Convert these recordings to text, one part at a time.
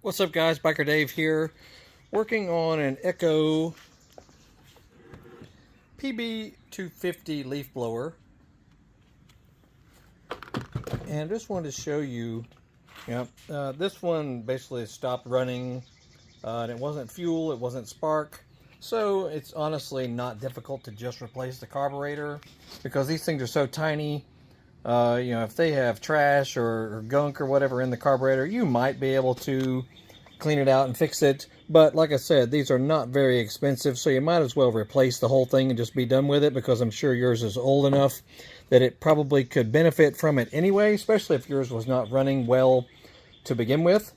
What's up, guys? Biker Dave here, working on an Echo PB250 leaf blower, and just wanted to show you. This one basically stopped running, and it wasn't fuel, it wasn't spark, so it's honestly not difficult to just replace the carburetor because these things are so tiny. If they have trash or gunk or whatever in the carburetor, you might be able to clean it out and fix it. But like I said, these are not very expensive, so you might as well replace the whole thing and just be done with it, because I'm sure yours is old enough that it probably could benefit from it anyway, especially if yours was not running well to begin with.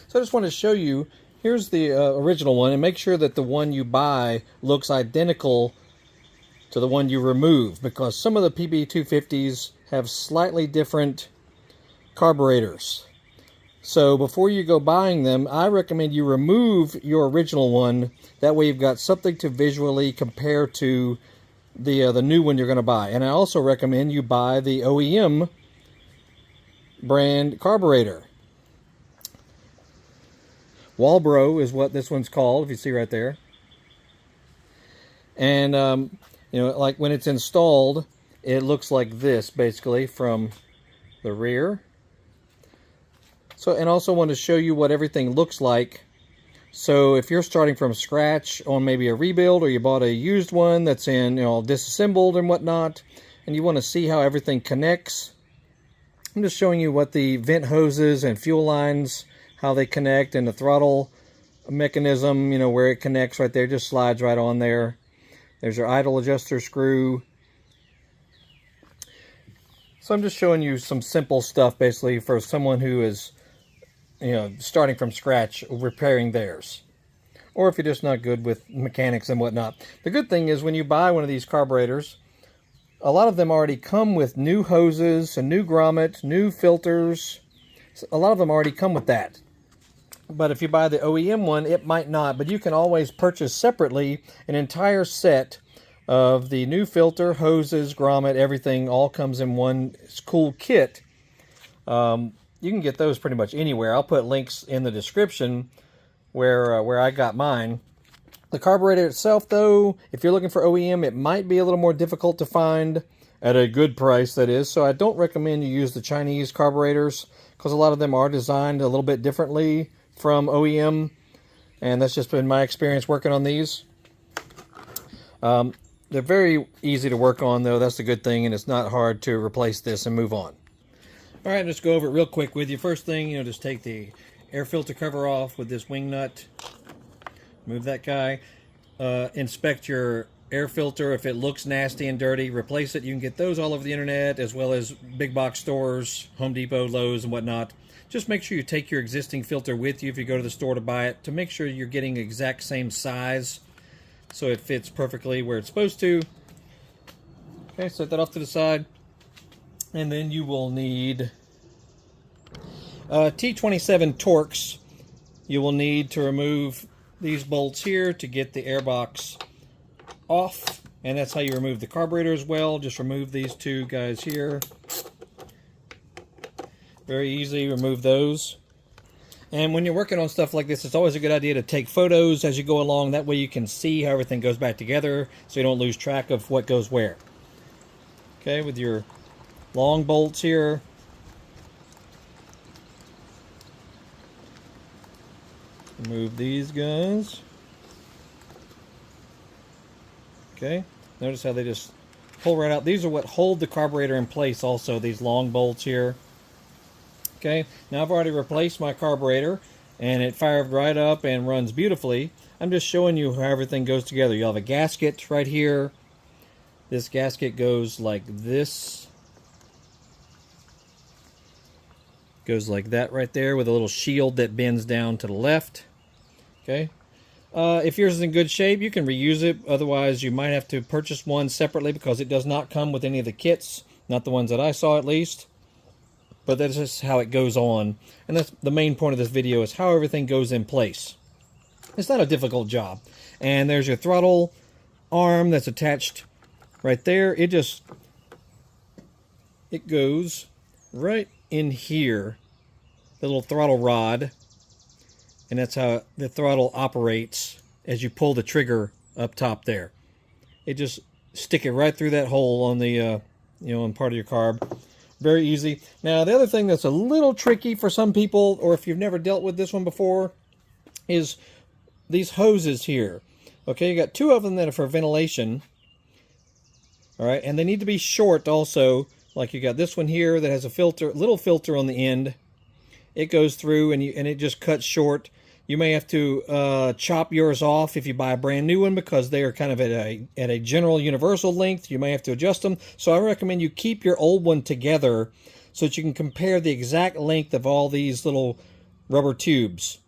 So I just want to show you, here's the original one, and make sure that the one you buy looks identical to the one you remove, because some of the PB250s have slightly different carburetors. So before you go buying them, I recommend you remove your original one. That way you've got something to visually compare to the new one you're going to buy. And I also recommend you buy the OEM brand carburetor. Walbro is what this one's called, if you see right there. And like when it's installed, it looks like this basically from the rear. So, and also want to show you what everything looks like. So if you're starting from scratch on maybe a rebuild, or you bought a used one that's in, disassembled and whatnot, and you want to see how everything connects, I'm just showing you what the vent hoses and fuel lines, how they connect, and the throttle mechanism, where it connects right there, just slides right on there. There's your idle adjuster screw. So I'm just showing you some simple stuff basically for someone who is starting from scratch, repairing theirs. Or if you're just not good with mechanics and whatnot. The good thing is when you buy one of these carburetors, a lot of them already come with new hoses, a new grommet, new filters. A lot of them already come with that. But if you buy the OEM one, it might not. But you can always purchase separately an entire set of the new filter, hoses, grommet, everything all comes in one cool kit. You can get those pretty much anywhere. I'll put links in the description where I got mine. The carburetor itself, though, if you're looking for OEM, it might be a little more difficult to find at a good price, that is. So I don't recommend you use the Chinese carburetors, because a lot of them are designed a little bit differently from OEM, and that's just been my experience working on these. They're very easy to work on, though. That's the good thing, and it's not hard to replace this and move on. All right, let's go over it real quick with you. First thing, just take the air filter cover off with this wing nut. Move that guy. Inspect your air filter. If it looks nasty and dirty, replace it. You can get those all over the internet, as well as big box stores, Home Depot, Lowe's, and whatnot. Just make sure you take your existing filter with you if you go to the store to buy it, to make sure you're getting the exact same size so it fits perfectly where it's supposed to. Okay, set that off to the side. And then you will need T27 Torx. You will need to remove these bolts here to get the airbox off, and that's how you remove the carburetor as well. Just remove these two guys here. Very easy, remove those. And when you're working on stuff like this, it's always a good idea to take photos as you go along. That way you can see how everything goes back together, so you don't lose track of what goes where. Okay, with your long bolts here. Remove these guys. Okay, notice how they just pull right out. These are what hold the carburetor in place also, these long bolts here. Okay, now I've already replaced my carburetor, and it fired right up and runs beautifully. I'm just showing you how everything goes together. You'll have a gasket right here. This gasket goes like this. Goes like that right there, with a little shield that bends down to the left. Okay. If yours is in good shape, you can reuse it. Otherwise, you might have to purchase one separately, because it does not come with any of the kits. Not the ones that I saw, at least. But that's just how it goes on. And that's the main point of this video, is how everything goes in place. It's not a difficult job. And there's your throttle arm that's attached right there. It goes right in here, the little throttle rod, And that's how the throttle operates as you pull the trigger up top there. It just stick it right through that hole on the, on part of your carb. Very easy. Now, the other thing that's a little tricky for some people, or if you've never dealt with this one before, is these hoses here. Okay, you got two of them that are for ventilation. All right, and they need to be short also. Like you got this one here that has a filter, little filter on the end. It goes through and it just cuts short. You may have to chop yours off if you buy a brand new one, because they are kind of at a general universal length. You may have to adjust them. So I recommend you keep your old one together so that you can compare the exact length of all these little rubber tubes.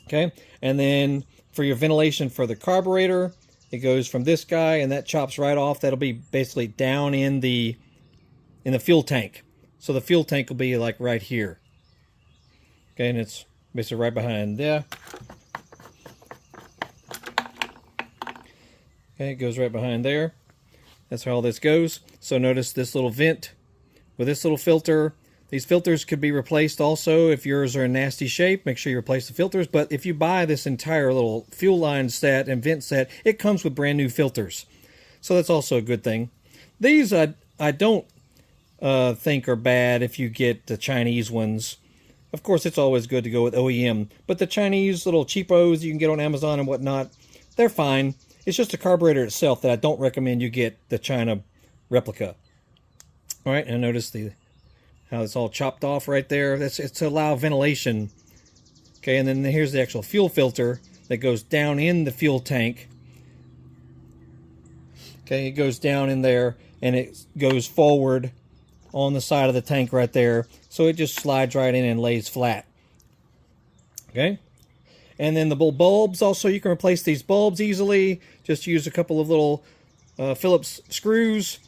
Okay, and then for your ventilation for the carburetor, it goes from this guy, and that chops right off. That'll be basically down in the fuel tank. So the fuel tank will be like right here. Okay, and it's basically right behind there. Okay, it goes right behind there. That's how all this goes. So notice this little vent with this little filter. These filters could be replaced also if yours are in nasty shape. Make sure you replace the filters. But if you buy this entire little fuel line set and vent set, it comes with brand new filters. So that's also a good thing. These I don't think are bad if you get the Chinese ones. Of course, it's always good to go with OEM. But the Chinese little cheapos you can get on Amazon and whatnot, they're fine. It's just the carburetor itself that I don't recommend you get the China replica. All right, and notice how it's all chopped off right there. It's to allow ventilation. Okay, and then here's the actual fuel filter that goes down in the fuel tank. Okay, it goes down in there and it goes forward on the side of the tank right there. So it just slides right in and lays flat. Okay, and then the bulbs also, you can replace these bulbs easily. Just use a couple of little Phillips screws.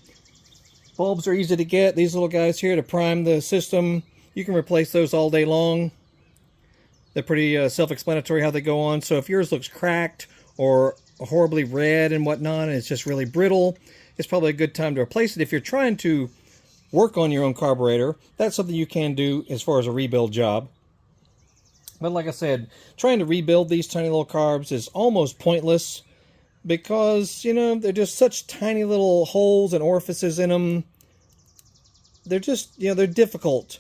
Bulbs are easy to get. These little guys here to prime the system. You can replace those all day long. They're pretty self-explanatory how they go on. So if yours looks cracked or horribly red and whatnot, and it's just really brittle, it's probably a good time to replace it. If you're trying to work on your own carburetor, that's something you can do as far as a rebuild job. But like I said, trying to rebuild these tiny little carbs is almost pointless, because, they're just such tiny little holes and orifices in them. They're just, they're difficult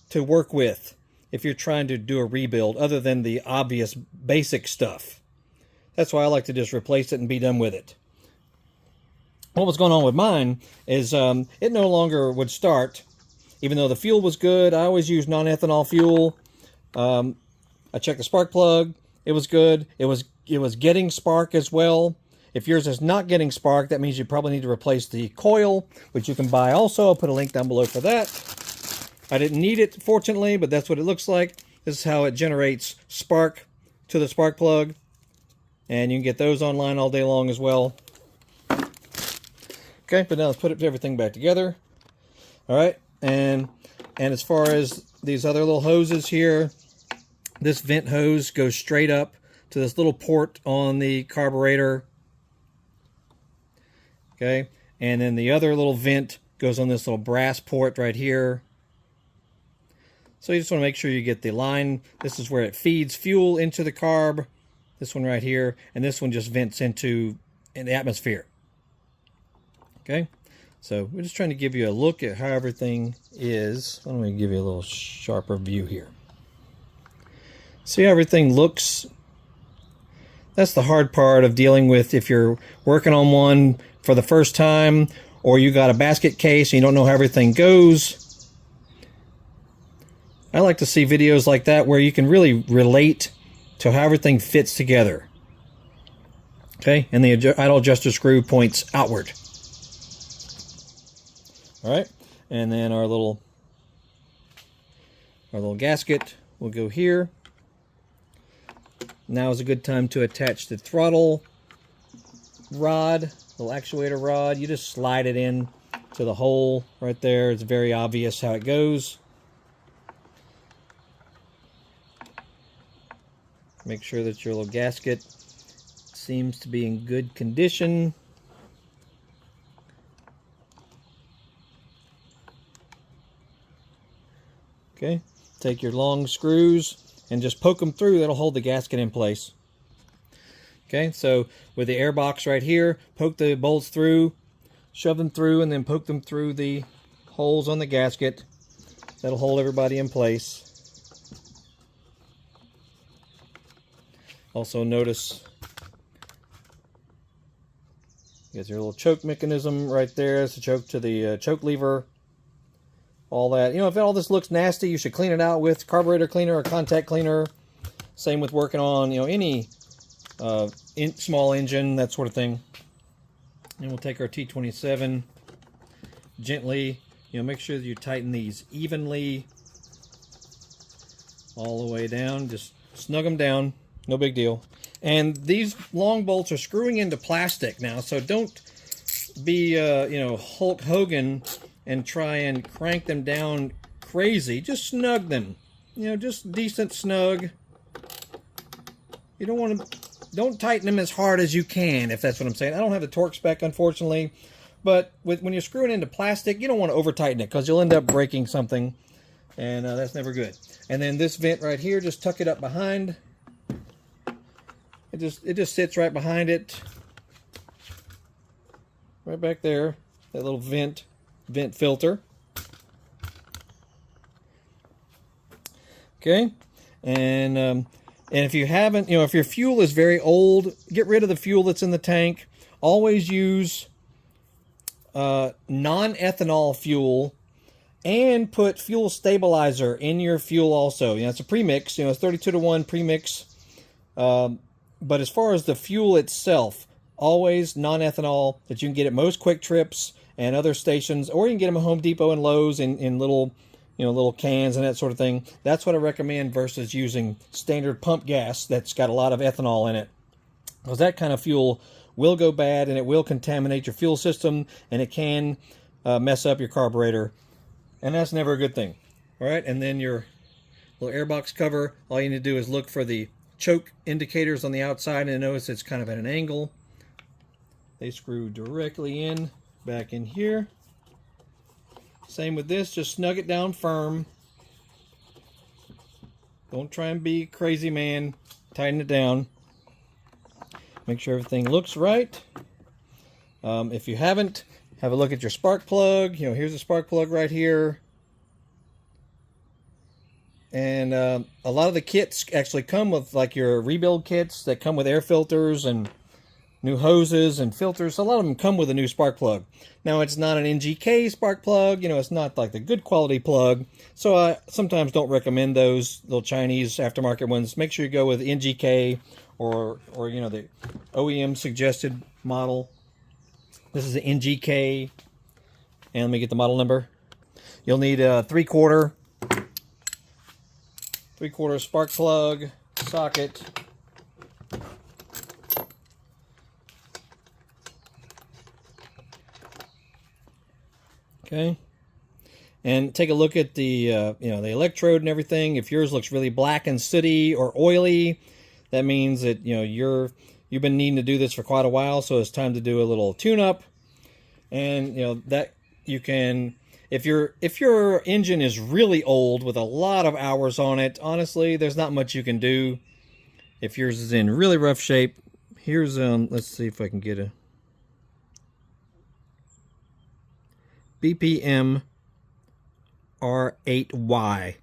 to work with if you're trying to do a rebuild, other than the obvious basic stuff. That's why I like to just replace it and be done with it. What was going on with mine is it no longer would start, even though the fuel was good. I always use non-ethanol fuel. I checked the spark plug. It was good. It was getting spark as well. If yours is not getting spark, that means you probably need to replace the coil, which you can buy also. I'll put a link down below for that. I didn't need it, fortunately, but that's what it looks like. This is how it generates spark to the spark plug. And you can get those online all day long as well. Okay, but now let's put everything back together. All right, and as far as these other little hoses here, this vent hose goes straight up to this little port on the carburetor. Okay, and then the other little vent goes on this little brass port right here. So you just want to make sure you get the line. This is where it feeds fuel into the carb. This one right here, and this one just vents into the atmosphere. Okay, so we're just trying to give you a look at how everything is. Let me give you a little sharper view here. See how everything looks? That's the hard part of dealing with if you're working on one for the first time, or you got a basket case and you don't know how everything goes. I like to see videos like that where you can really relate to how everything fits together. Okay, and the idle adjuster screw points outward. All right, and then our little gasket will go here. Now is a good time to attach the throttle rod, little actuator rod. You just slide it in to the hole right there. It's very obvious how it goes. Make sure that your little gasket seems to be in good condition. Okay, take your long screws and just poke them through. That'll hold the gasket in place. Okay, so with the air box right here, poke the bolts through, shove them through, and then poke them through the holes on the gasket. That'll hold everybody in place. Also notice there's your little choke mechanism right there. It's a choke to the choke lever. All that. You know, if all this looks nasty, you should clean it out with carburetor cleaner or contact cleaner. Same with working on, you know, any small engine, that sort of thing. And we'll take our T27 gently. You know, make sure that you tighten these evenly all the way down. Just snug them down. No big deal. And these long bolts are screwing into plastic now, so don't be, you know, Hulk Hogan and try and crank them down crazy. Just snug them. You know, just decent snug. You don't want to, don't tighten them as hard as you can, if that's what I'm saying. I don't have the torque spec, unfortunately, but when you're screwing into plastic, you don't want to over tighten it because you'll end up breaking something, and that's never good. And then this vent right here, just tuck it up behind. It just sits right behind it, right back there. That little vent filter. Okay, and if you haven't, you know, if your fuel is very old, get rid of the fuel that's in the tank. Always use non-ethanol fuel, and put fuel stabilizer in your fuel also. You know, it's a premix. You know, it's 32-to-1 premix. But as far as the fuel itself, always non-ethanol that you can get at most Quick Trips and other stations, or you can get them at Home Depot and Lowe's in little, you know, little cans and that sort of thing. That's what I recommend versus using standard pump gas that's got a lot of ethanol in it. Because that kind of fuel will go bad, and it will contaminate your fuel system, and it can mess up your carburetor, and that's never a good thing. All right, and then your little airbox cover, all you need to do is look for the choke indicators on the outside, and notice it's kind of at an angle. They screw directly in back in here. Same with this, just snug it down firm. Don't try and be crazy, man. Tighten it down. Make sure everything looks right. If you haven't, have a look at your spark plug. You know, here's a spark plug right here. And a lot of the kits actually come with, like, your rebuild kits that come with air filters and new hoses and filters. A lot of them come with a new spark plug. Now, it's not an NGK spark plug. You know, it's not like the good quality plug. So I sometimes don't recommend those little Chinese aftermarket ones. Make sure you go with NGK or you know, the OEM suggested model. This is the NGK. And let me get the model number. You'll need a 3/4 spark plug socket. Okay, and take a look at the you know, the electrode and everything. If yours looks really black and sooty or oily, that means that, you know, you've been needing to do this for quite a while. So it's time to do a little tune-up. And you know that you can. If your engine is really old with a lot of hours on it, honestly, there's not much you can do. If yours is in really rough shape, here's let's see if I can get a BPM R8Y.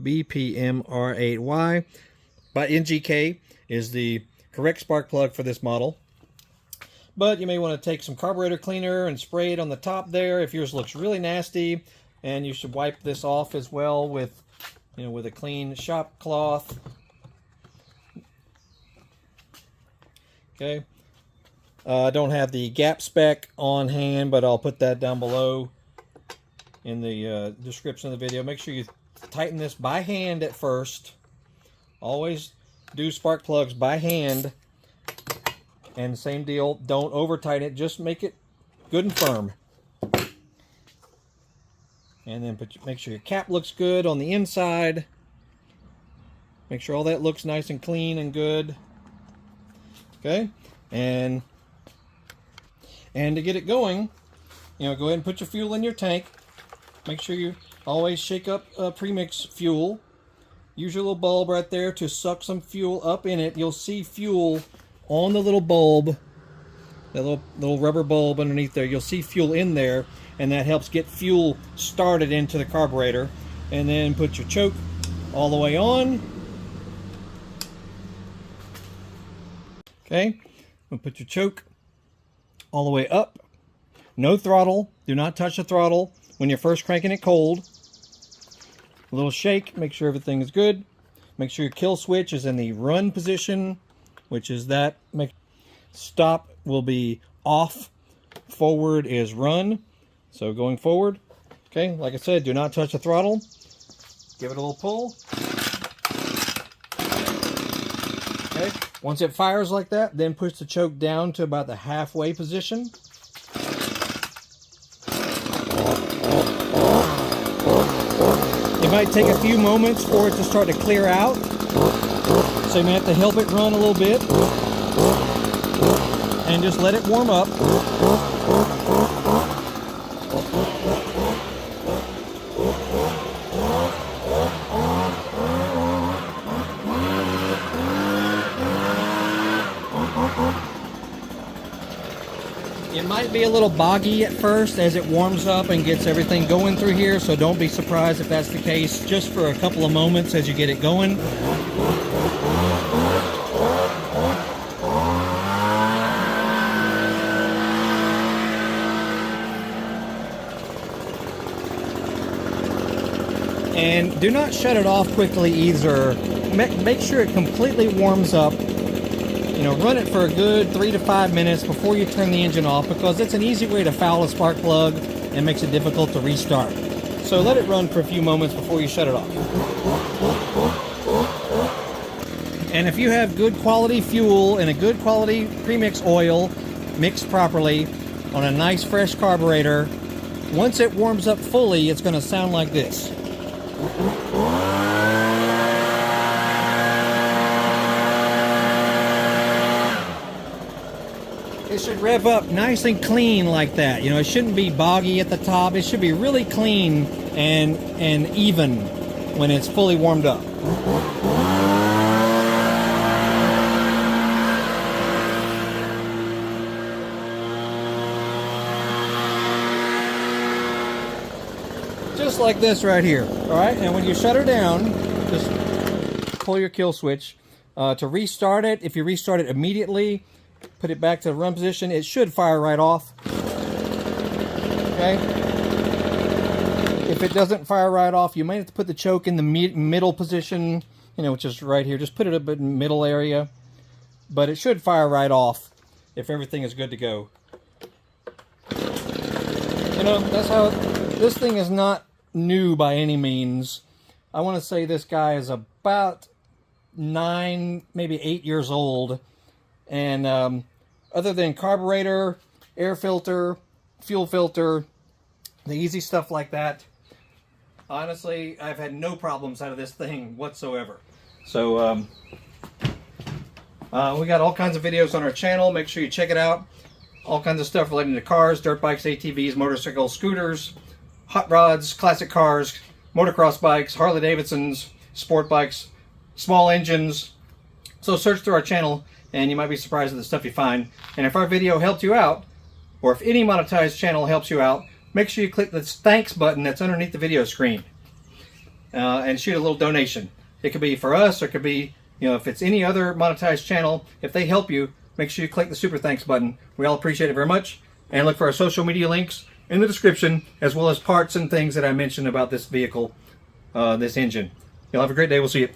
BPM R8Y by NGK is the correct spark plug for this model. But you may want to take some carburetor cleaner and spray it on the top there if yours looks really nasty. And you should wipe this off as well with, you know, with a clean shop cloth. Okay. I don't have the gap spec on hand, but I'll put that down below in the description of the video. Make sure you tighten this by hand at first. Always do spark plugs by hand. And same deal, don't over tighten it, just make it good and firm. And then make sure your cap looks good on the inside. Make sure all that looks nice and clean and good. Okay, and to get it going, you know, go ahead and put your fuel in your tank. Make sure you always shake up premix fuel. use your little bulb right there to suck some fuel up in it. You'll see fuel on the little bulb, that little rubber bulb underneath there. You'll see fuel in there, and that helps get fuel started into the carburetor. And then put your choke all the way on. Okay, we'll put your choke all the way up. No throttle. Do not touch the throttle when you're first cranking it cold. A little shake, make sure everything is good. Make sure your kill switch is in the run position, which is that. Stop will be off. Forward is run. So going forward. Okay, like I said, do not touch the throttle. Give it a little pull. Okay, once it fires like that, then push the choke down to about the halfway position. It might take a few moments for it to start to clear out, so you may have to help it run a little bit and just let it warm up. It might be a little boggy at first as it warms up and gets everything going through here, so don't be surprised if that's the case, just for a couple of moments as you get it going. And do not shut it off quickly either. Make sure it completely warms up. You know, run it for a good 3 to 5 minutes before you turn the engine off, because it's an easy way to foul a spark plug and makes it difficult to restart. So let it run for a few moments before you shut it off. And if you have good quality fuel and a good quality premix oil mixed properly on a nice fresh carburetor, once it warms up fully, it's going to sound like this. It should rev up nice and clean like that. You know, it shouldn't be boggy at the top. It should be really clean and even when it's fully warmed up. Just like this right here. All right, and when you shut her down, just pull your kill switch. To restart it, if you restart it immediately, put it back to the run position, it should fire right off. Okay? If it doesn't fire right off, you might have to put the choke in the middle position, you know, which is right here. Just put it up in the middle area. But it should fire right off if everything is good to go. You know, that's how... This thing is not new by any means. I want to say this guy is about 9, maybe 8 years old. And other than carburetor, air filter, fuel filter, the easy stuff like that, honestly, I've had no problems out of this thing whatsoever. So we got all kinds of videos on our channel. Make sure you check it out. All kinds of stuff relating to cars, dirt bikes, ATVs, motorcycles, scooters, hot rods, classic cars, motocross bikes, Harley Davidsons, sport bikes, small engines. So search through our channel and you might be surprised at the stuff you find. And if our video helped you out, or if any monetized channel helps you out, make sure you click the thanks button that's underneath the video screen and shoot a little donation. It could be for us, or it could be, you know, if it's any other monetized channel, if they help you, make sure you click the super thanks button. We all appreciate it very much. And look for our social media links in the description, as well as parts and things that I mentioned about this vehicle, this engine. You'll have a great day. We'll see you.